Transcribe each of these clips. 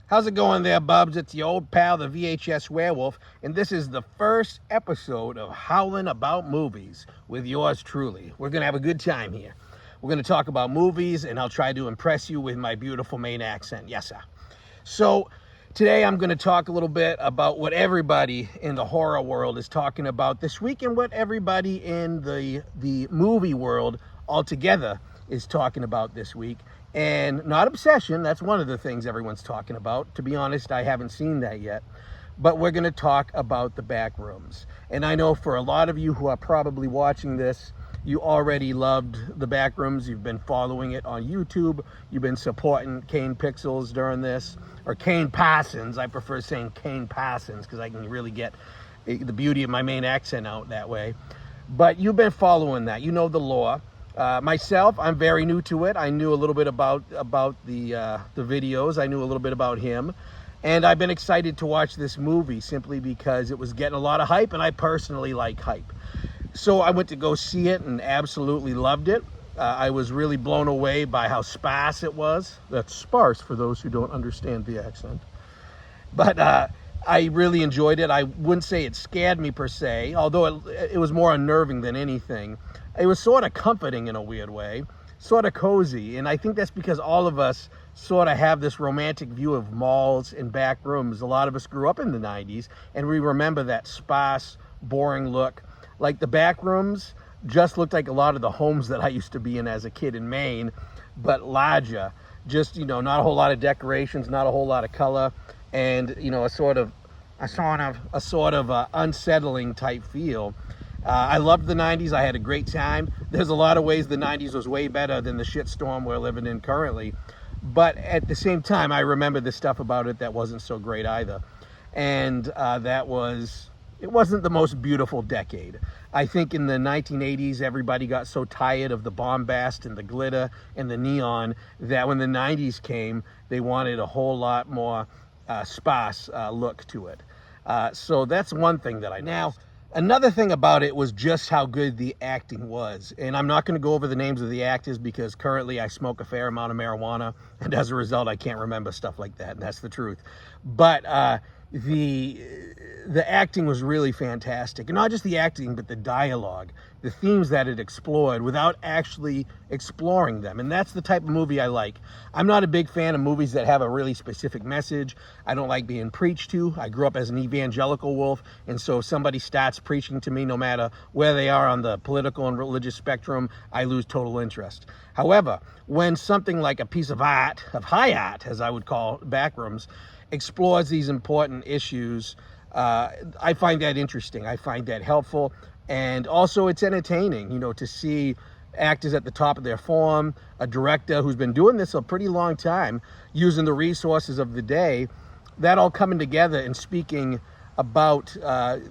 How's it going there, bubs? It's your old pal, the VHS Werewolf, and this is the first episode of Howling About Movies with yours truly. We're going to have a good time here. We're going to talk about movies, and I'll try to impress you with my beautiful Maine accent. Yes, sir. So, today I'm going to talk a little bit about what everybody in the horror world is talking about this week and what everybody in the movie world altogether is talking about this week. And not Obsession, that's one of the things everyone's talking about. To be honest, I haven't seen that yet. But we're going to talk about the Backrooms. And I know for a lot of you who are probably watching this, you already loved the Backrooms. You've been following it on YouTube. You've been supporting Kane Pixels during this. Or Kane Parsons. I prefer saying Kane Parsons because I can really get the beauty of my Maine accent out that way. But you've been following that. You know the lore. Myself, I'm very new to it. I knew a little bit about the videos. I knew a little bit about him. And I've been excited to watch this movie simply because it was getting a lot of hype, and I personally like hype. So I went to go see it and absolutely loved it. I was really blown away by how sparse it was. That's sparse for those who don't understand the accent. But I really enjoyed it. I wouldn't say it scared me per se, although it was more unnerving than anything. It was sort of comforting in a weird way, sort of cozy. And I think that's because all of us sort of have this romantic view of malls and back rooms. A lot of us grew up in the 90s, and we remember that sparse, boring look. Like the back rooms just looked like a lot of the homes that I used to be in as a kid in Maine, but larger. Just, not a whole lot of decorations, not a whole lot of color, and, a sort of unsettling type feel. I loved the 90s. I had a great time. There's a lot of ways the 90s was way better than the shitstorm we're living in currently. But at the same time, I remember the stuff about it that wasn't so great either. And it wasn't the most beautiful decade. I think in the 1980s, everybody got so tired of the bombast and the glitter and the neon that when the 90s came, they wanted a whole lot more sparse look to it. So that's one thing that I know. Now, another thing about it was just how good the acting was. And I'm not going to go over the names of the actors because currently I smoke a fair amount of marijuana. And as a result, I can't remember stuff like that. And that's the truth. But the acting was really fantastic. And not just the acting, but the dialogue, the themes that it explored without actually exploring them. And that's the type of movie I like. I'm not a big fan of movies that have a really specific message. I don't like being preached to. I grew up as an evangelical wolf, and so if somebody starts preaching to me, no matter where they are on the political and religious spectrum, I lose total interest. However, when something like a piece of art, of high art, as I would call Backrooms, explores these important issues, I find that interesting. I find that helpful. And also it's entertaining, to see actors at the top of their form, a director who's been doing this a pretty long time, using the resources of the day, that all coming together and speaking about, I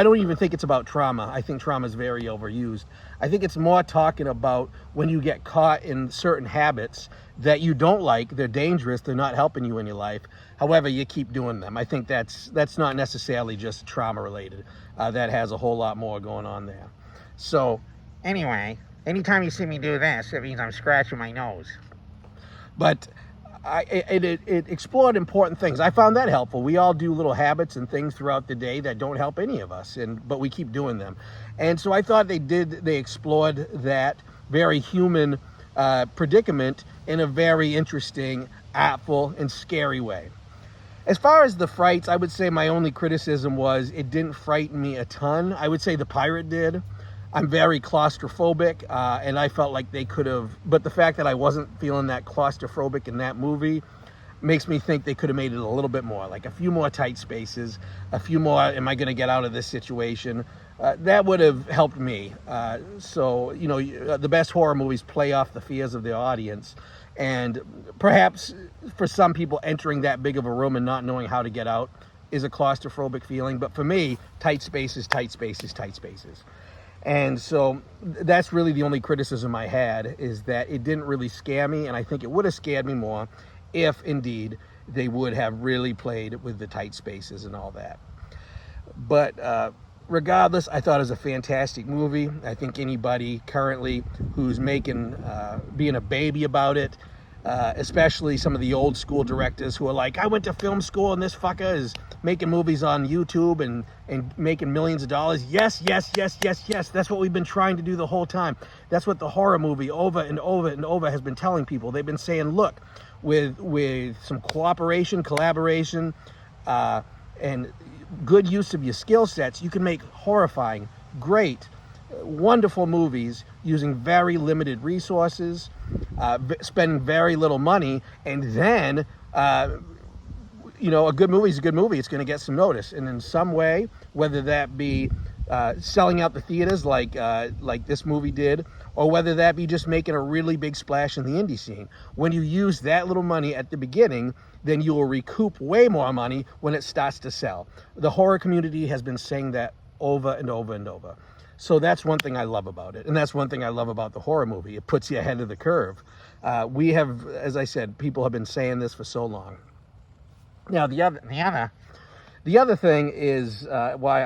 don't even think it's about trauma. I think trauma is very overused. I think it's more talking about when you get caught in certain habits that you don't like, they're dangerous, they're not helping you in your life. However, you keep doing them. I think that's not necessarily just trauma related. That has a whole lot more going on there. So, anyway, anytime you see me do this, it means I'm scratching my nose. But it explored important things. I found that helpful. We all do little habits and things throughout the day that don't help any of us, but we keep doing them. And so I thought they explored that very human predicament in a very interesting, artful, and scary way. As far as the frights, I would say my only criticism was it didn't frighten me a ton. I would say the pirate did. I'm very claustrophobic, and I felt like they could have, but the fact that I wasn't feeling that claustrophobic in that movie makes me think they could have made it a little bit more, like a few more tight spaces, a few more, am I going to get out of this situation? That would have helped me. So, the best horror movies play off the fears of the audience. And perhaps for some people, entering that big of a room and not knowing how to get out is a claustrophobic feeling. But for me, tight spaces, tight spaces, tight spaces. And so that's really the only criticism I had, is that it didn't really scare me. And I think it would have scared me more if, indeed, they would have really played with the tight spaces and all that. But regardless, I thought it was a fantastic movie. I think anybody currently who's being a baby about it especially some of the old school directors who are like, I went to film school and this fucker is making movies on YouTube and making millions of dollars. Yes, yes, yes, yes, yes. That's what we've been trying to do the whole time. That's what the horror movie over and over and over has been telling people. They've been saying, look, with some cooperation, collaboration, and good use of your skill sets, you can make horrifying, great, wonderful movies using very limited resources, spending very little money, and then a good movie is a good movie. It's going to get some notice, and in some way, whether that be selling out the theaters like this movie did, or whether that be just making a really big splash in the indie scene. When you use that little money at the beginning, then you will recoup way more money when it starts to sell. The horror community has been saying that over and over and over. So that's one thing I love about it, and that's one thing I love about the horror movie. It puts you ahead of the curve. We have, as I said, people have been saying this for so long. Now the other thing is why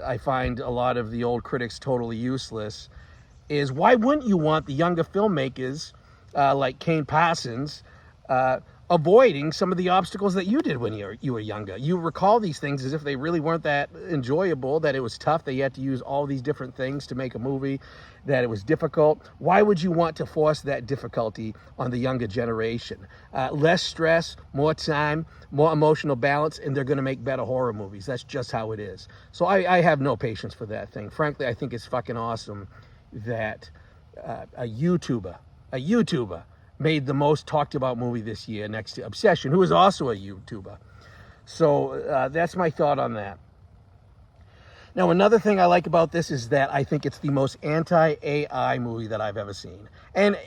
I find a lot of the old critics totally useless, is why wouldn't you want the younger filmmakers like Kane Parsons avoiding some of the obstacles that you did when you were younger? You recall these things as if they really weren't that enjoyable, that it was tough, that you had to use all these different things to make a movie, that it was difficult. Why would you want to force that difficulty on the younger generation? Less stress, more time, more emotional balance, and they're going to make better horror movies. That's just how it is. So I have no patience for that thing. Frankly, I think it's fucking awesome that a YouTuber made the most talked about movie this year next to Obsession, who is also a YouTuber. So that's my thought on that. Now, another thing I like about this is that I think it's the most anti-AI movie that I've ever seen. And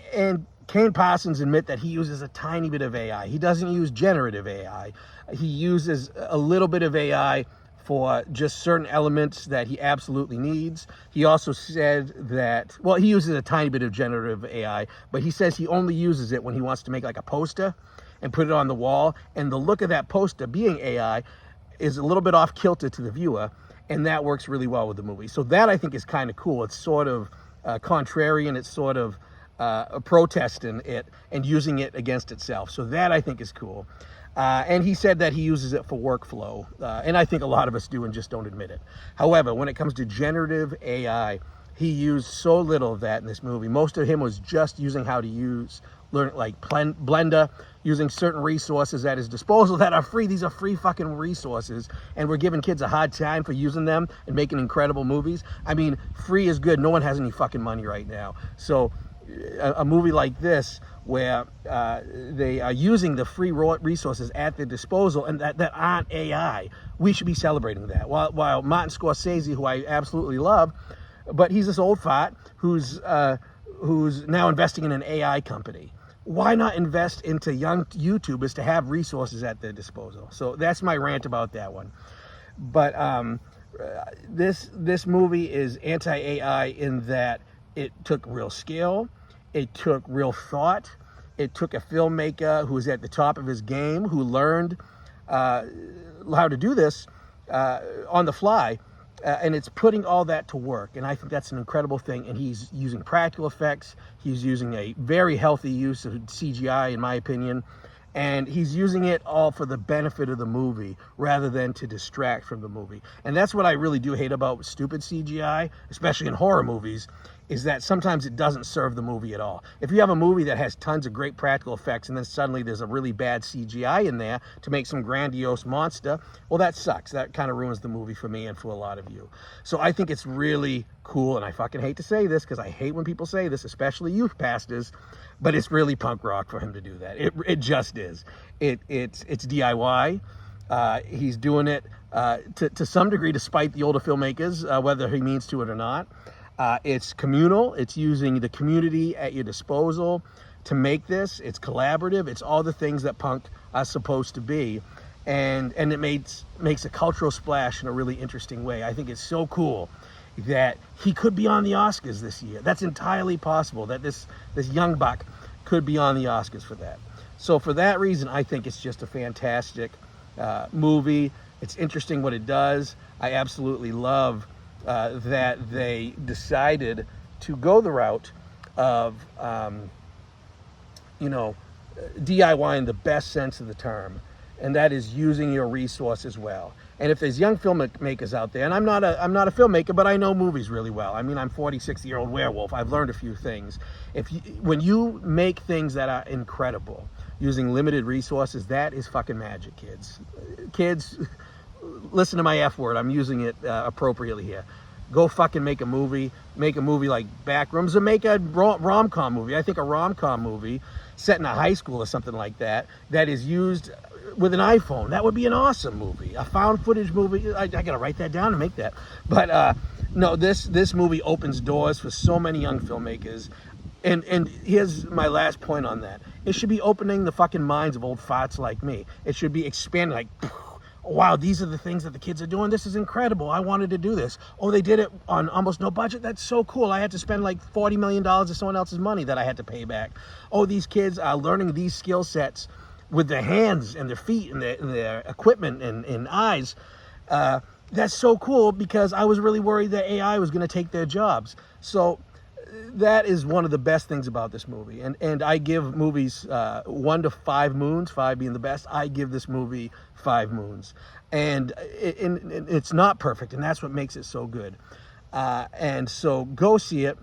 Kane Parsons admit that he uses a tiny bit of AI. He doesn't use generative AI. He uses a little bit of AI for just certain elements that he absolutely needs. He also said that, well, he uses a tiny bit of generative AI, but he says he only uses it when he wants to make like a poster and put it on the wall. And the look of that poster being AI is a little bit off kilter to the viewer, and that works really well with the movie. So that I think is kind of cool. It's sort of contrarian. It's sort of protesting it and using it against itself. So that I think is cool. And he said that he uses it for workflow, and I think a lot of us do and just don't admit it. However, when it comes to generative AI, he used so little of that in this movie. Most of him was just using how to learn like Blender, using certain resources at his disposal that are free. These are free fucking resources, and we're giving kids a hard time for using them and making incredible movies. I mean, free is good. No one has any fucking money right now. So a movie like this, where they are using the free resources at their disposal and that aren't AI, we should be celebrating that. While Martin Scorsese, who I absolutely love, but he's this old fart who's now investing in an AI company. Why not invest into young YouTubers to have resources at their disposal? So that's my rant about that one. But this movie is anti-AI in that it took real skill, it took real thought, it took a filmmaker who was at the top of his game, who learned how to do this on the fly, and it's putting all that to work. And I think that's an incredible thing. And he's using practical effects. He's using a very healthy use of CGI, in my opinion. And he's using it all for the benefit of the movie rather than to distract from the movie. And that's what I really do hate about stupid CGI, especially in horror movies, is that sometimes it doesn't serve the movie at all. If you have a movie that has tons of great practical effects and then suddenly there's a really bad CGI in there to make some grandiose monster, well, that sucks. That kind of ruins the movie for me and for a lot of you. So I think it's really cool, and I fucking hate to say this because I hate when people say this, especially youth pastors, but it's really punk rock for him to do that. It just is. It's DIY. He's doing it to some degree despite the older filmmakers, whether he means to it or not. It's communal. It's using the community at your disposal to make this. It's collaborative. It's all the things that punk are supposed to be. And it makes a cultural splash in a really interesting way. I think it's so cool that he could be on the Oscars this year. That's entirely possible, that this young buck could be on the Oscars for that. So for that reason, I think it's just a fantastic movie. It's interesting what it does. I absolutely love that they decided to go the route of you know, DIY in the best sense of the term, and that is using your resources well. And if there's young filmmakers out there, and I'm not a filmmaker, but I know movies really well. I mean, I'm 46-year-old werewolf. I've learned a few things. When you make things that are incredible using limited resources, that is fucking magic, kids. Kids, listen to my F word. I'm using it appropriately here. Go fucking make a movie. Make a movie like Backrooms, or make a rom-com movie. I think a rom-com movie set in a high school or something like that is used with an iPhone. That would be an awesome movie. A found footage movie. I gotta write that down and make that. But no, this movie opens doors for so many young filmmakers. And here's my last point on that. It should be opening the fucking minds of old farts like me. It should be expanding, like, wow, these are the things that the kids are doing. This is incredible. I wanted to do this. Oh, they did it on almost no budget. That's so cool. I had to spend like $40 million of someone else's money that I had to pay back. Oh, these kids are learning these skill sets with their hands and their feet and their equipment and eyes. That's so cool, because I was really worried that AI was going to take their jobs. So that is one of the best things about this movie. And I give movies 1 to 5 moons, 5 being the best. I give this movie 5 moons. And it's not perfect, and that's what makes it so good. And so go see it.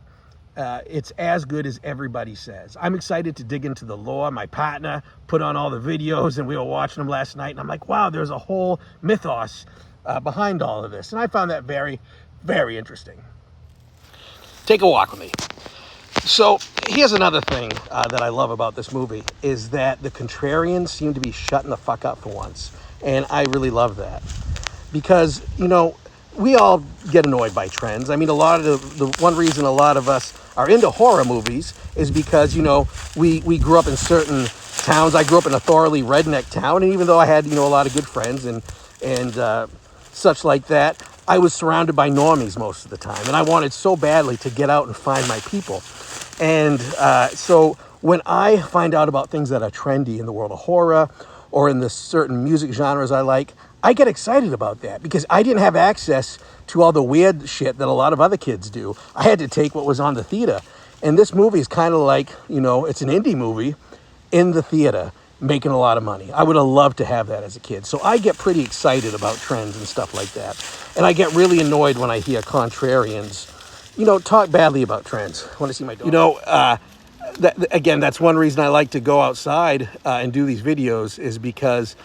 It's as good as everybody says. I'm excited to dig into the lore. My partner put on all the videos, and we were watching them last night, and I'm like, wow, there's a whole mythos behind all of this. And I found that very, very interesting. Take a walk with me. So here's another thing that I love about this movie, is that the contrarians seem to be shutting the fuck up for once. And I really love that, because, you know, we all get annoyed by trends. I mean, a lot of the one reason a lot of us are into horror movies is because, you know, we grew up in certain towns. I grew up in a thoroughly redneck town, and even though I had, you know, a lot of good friends and such like that, I was surrounded by normies most of the time, and I wanted so badly to get out and find my people. And so when I find out about things that are trendy in the world of horror or in the certain music genres I like, I get excited about that, because I didn't have access to all the weird shit that a lot of other kids do. I had to take what was on the theater. And this movie is kind of like, you know, it's an indie movie in the theater, making a lot of money. I would have loved to have that as a kid. So I get pretty excited about trends and stuff like that. And I get really annoyed when I hear contrarians, you know, talk badly about trends. I want to see my dog. You know, again, that's one reason I like to go outside and do these videos, is because,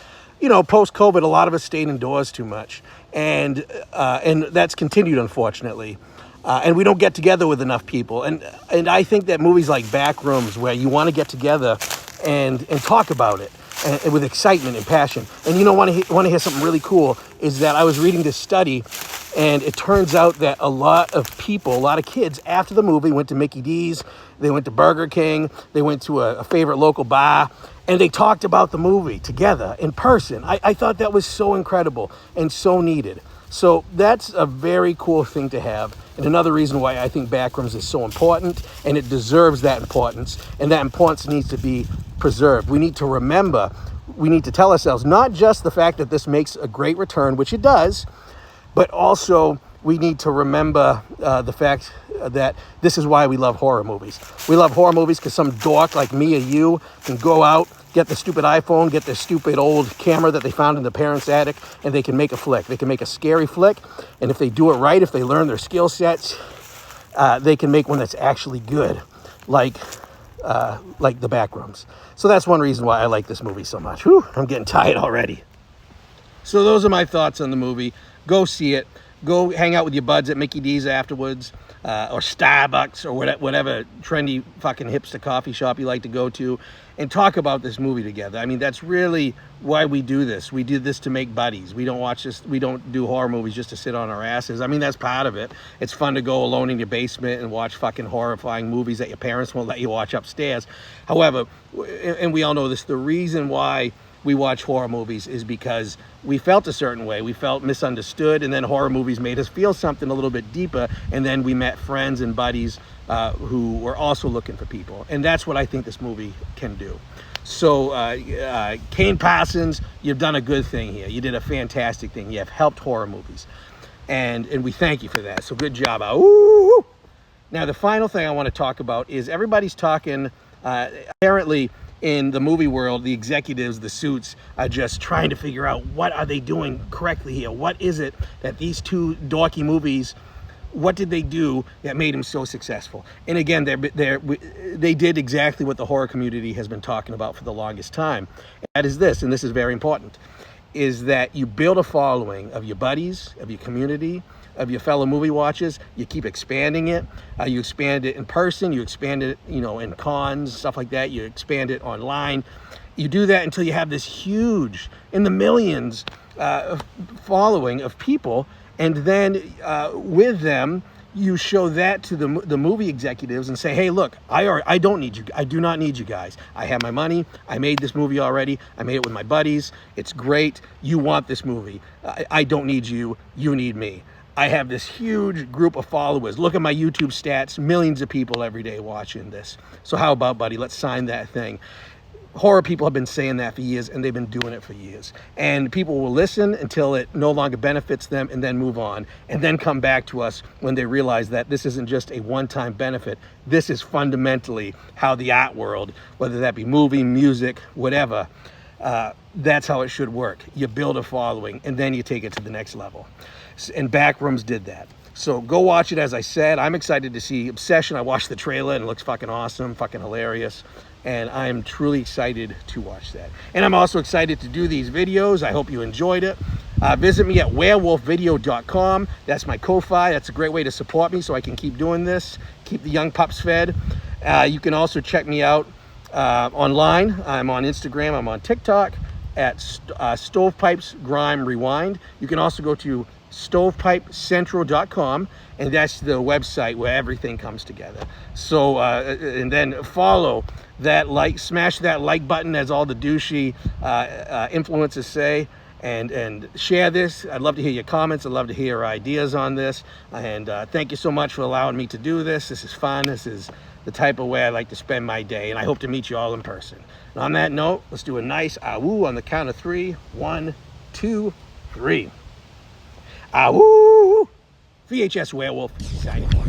you know, post-COVID, a lot of us stayed indoors too much. And that's continued, unfortunately. And we don't get together with enough people. And I think that movies like Backrooms, where you want to get together and talk about it and with excitement and passion. And you know, want to hear something really cool, is that I was reading this study, and it turns out that a lot of people, a lot of kids, after the movie went to Mickey D's, they went to Burger King, they went to a favorite local bar, and they talked about the movie together in person. I thought that was so incredible and so needed. So that's a very cool thing to have. And another reason why I think Backrooms is so important, and it deserves that importance, and that importance needs to be preserved. We need to remember, we need to tell ourselves not just the fact that this makes a great return, which it does, but also we need to remember the fact that this is why we love horror movies. We love horror movies because some dork like me or you can go out, get the stupid iPhone, get the stupid old camera that they found in the parents' attic, and they can make a flick. They can make a scary flick, and if they do it right, if they learn their skill sets, they can make one that's actually good, like the Backrooms. So that's one reason why I like this movie so much. Whew, I'm getting tired already. So those are my thoughts on the movie. Go see it. Go hang out with your buds at Mickey D's afterwards, or Starbucks, or whatever trendy fucking hipster coffee shop you like to go to, and talk about this movie together. I mean, that's really why we do this. We do this to make buddies. We don't watch this. We don't do horror movies just to sit on our asses. I mean, that's part of it. It's fun to go alone in your basement and watch fucking horrifying movies that your parents won't let you watch upstairs. However, and we all know this, the reason why we watch horror movies is because we felt a certain way. We felt misunderstood, and then horror movies made us feel something a little bit deeper, and then we met friends and buddies who were also looking for people. And that's what I think this movie can do. So Kane Parsons, you've done a good thing here. You did a fantastic thing. You have helped horror movies, and we thank you for that. So good job. Ooh. Now the final thing I want to talk about is everybody's talking Apparently, in the movie world, the executives, the suits, are just trying to figure out what are they doing correctly here. What is it that these two dorky movies, what did they do that made them so successful? And again, they did exactly what the horror community has been talking about for the longest time. And that is this, and this is very important, is that you build a following of your buddies, of your community, of your fellow movie watchers. You keep expanding it. You expand it in person. You expand it, in cons, stuff like that. You expand it online. You do that until you have this huge, in the millions, following of people. And then with them, you show that to the movie executives and say, hey, look, I don't need you. I do not need you guys. I have my money. I made this movie already. I made it with my buddies. It's great. You want this movie. I don't need you. You need me. I have this huge group of followers. Look at my YouTube stats. Millions of people every day watching this. So how about, buddy? Let's sign that thing. Horror people have been saying that for years, and they've been doing it for years. And people will listen until it no longer benefits them and then move on, and then come back to us when they realize that this isn't just a one-time benefit. This is fundamentally how the art world, whether that be movie, music, whatever, that's how it should work. You build a following, and then you take it to the next level. And Backrooms did that. So go watch it. As I said, I'm excited to see Obsession. I watched the trailer and it looks fucking awesome, fucking hilarious. And I'm truly excited to watch that. And I'm also excited to do these videos. I hope you enjoyed it. Visit me at werewolfvideo.com. That's my Ko-Fi. That's a great way to support me so I can keep doing this, keep the young pups fed. You can also check me out online. I'm on Instagram. I'm on TikTok at Stovepipes Grime Rewind. You can also go to stovepipecentral.com, and that's the website where everything comes together. So and then follow that, smash that like button, as all the douchey influencers say, and share this. I'd love to hear your comments. I'd love to hear your ideas on this, and thank you so much for allowing me to do this. This is fun. This is the type of way I like to spend my day, and I hope to meet you all in person. And on that note, let's do a nice awoo on the count of 3. 1, 2, 3. Awoo! VHS Werewolf signing off.